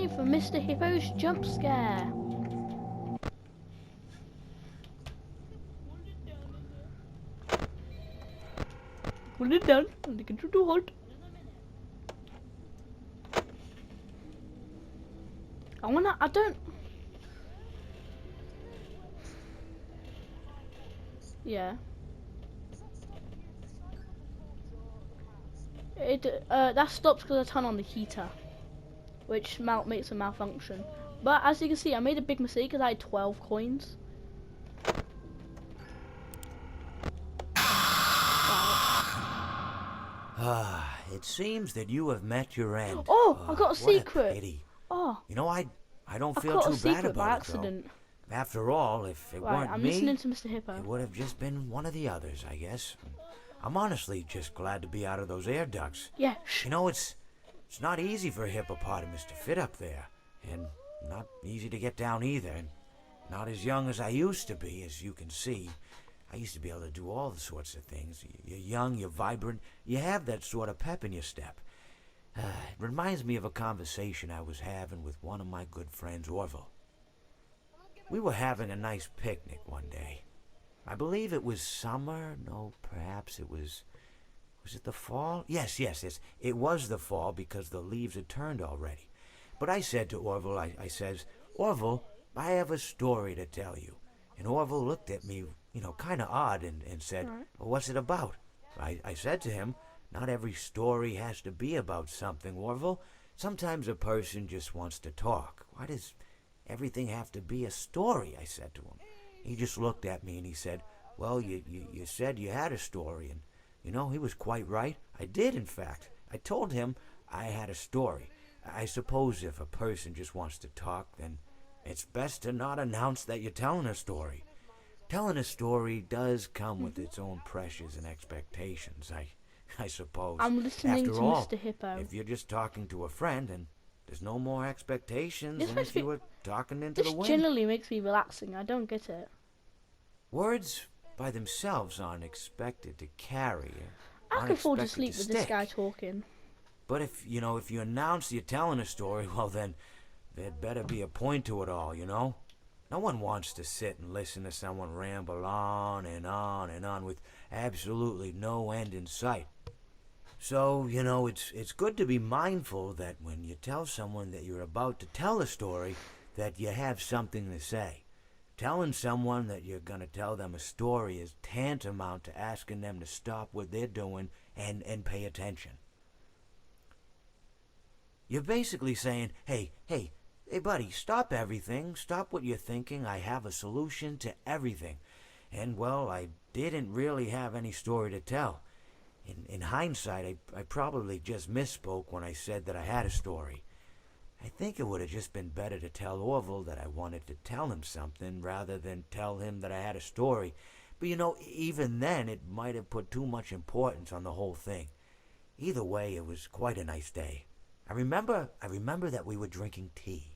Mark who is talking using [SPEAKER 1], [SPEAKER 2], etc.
[SPEAKER 1] time for Mr. Hippo's jump scare. Put it down and get you to halt. I don't. Yeah. That stops because I turn on the heater, which makes a malfunction. But as you can see, I made a big mistake because I had 12 coins.
[SPEAKER 2] Ah, it seems that you have met your end.
[SPEAKER 1] Oh, I got a
[SPEAKER 2] What a
[SPEAKER 1] secret.
[SPEAKER 2] pity.
[SPEAKER 1] Oh,
[SPEAKER 2] You know, I don't
[SPEAKER 1] I
[SPEAKER 2] feel
[SPEAKER 1] caught a
[SPEAKER 2] too bad
[SPEAKER 1] secret by
[SPEAKER 2] about it, though.
[SPEAKER 1] accident.
[SPEAKER 2] After all, if it
[SPEAKER 1] Right,
[SPEAKER 2] weren't
[SPEAKER 1] I'm
[SPEAKER 2] me,
[SPEAKER 1] listening to Mr. Hippo.
[SPEAKER 2] it would have just been one of the others, I guess. I'm honestly just glad to be out of those air ducts.
[SPEAKER 1] Yeah, shh.
[SPEAKER 2] You know, it's not easy for a hippopotamus to fit up there, and not easy to get down either, and not as young as I used to be, as you can see. I used to be able to do all the sorts of things. You're young, you're vibrant, you have that sort of pep in your step. It reminds me of a conversation I was having with one of my good friends, Orville. We were having a nice picnic one day. I believe it was summer. No, perhaps it was... Was it the fall? Yes. It was the fall because the leaves had turned already. But I said to Orville, I says, Orville, I have a story to tell you. And Orville looked at me, kind of odd and said, well, what's it about? I said to him, not every story has to be about something, Orville. Sometimes a person just wants to talk. Why does everything have to be a story? I said to him. He just looked at me and he said, well, you said you had a story. And, he was quite right. I did, in fact. I told him I had a story. I suppose if a person just wants to talk, then it's best to not announce that you're telling a story. Telling a story does come with its own pressures and expectations, I suppose.
[SPEAKER 1] I'm listening
[SPEAKER 2] After
[SPEAKER 1] to
[SPEAKER 2] all,
[SPEAKER 1] Mr. Hippo.
[SPEAKER 2] if you're just talking to a friend, and there's no more expectations
[SPEAKER 1] This
[SPEAKER 2] than
[SPEAKER 1] makes
[SPEAKER 2] if you
[SPEAKER 1] me-
[SPEAKER 2] were talking into
[SPEAKER 1] This
[SPEAKER 2] the wind.
[SPEAKER 1] generally makes me relaxing. I don't get it.
[SPEAKER 2] Words by themselves aren't expected to carry.
[SPEAKER 1] I could fall
[SPEAKER 2] expected
[SPEAKER 1] asleep
[SPEAKER 2] to
[SPEAKER 1] with this
[SPEAKER 2] stick.
[SPEAKER 1] guy talking.
[SPEAKER 2] But if you announce you're telling a story, well then, there'd better be a point to it all, No one wants to sit and listen to someone ramble on and on and on with absolutely no end in sight. So, it's good to be mindful that when you tell someone that you're about to tell a story, that you have something to say. Telling someone that you're going to tell them a story is tantamount to asking them to stop what they're doing and pay attention. You're basically saying, hey buddy, stop everything, stop what you're thinking, I have a solution to everything. And well, I didn't really have any story to tell. In hindsight, I probably just misspoke when I said that I had a story. I think it would have just been better to tell Orville that I wanted to tell him something rather than tell him that I had a story. But even then, it might have put too much importance on the whole thing. Either way, it was quite a nice day. I remember that we were drinking tea.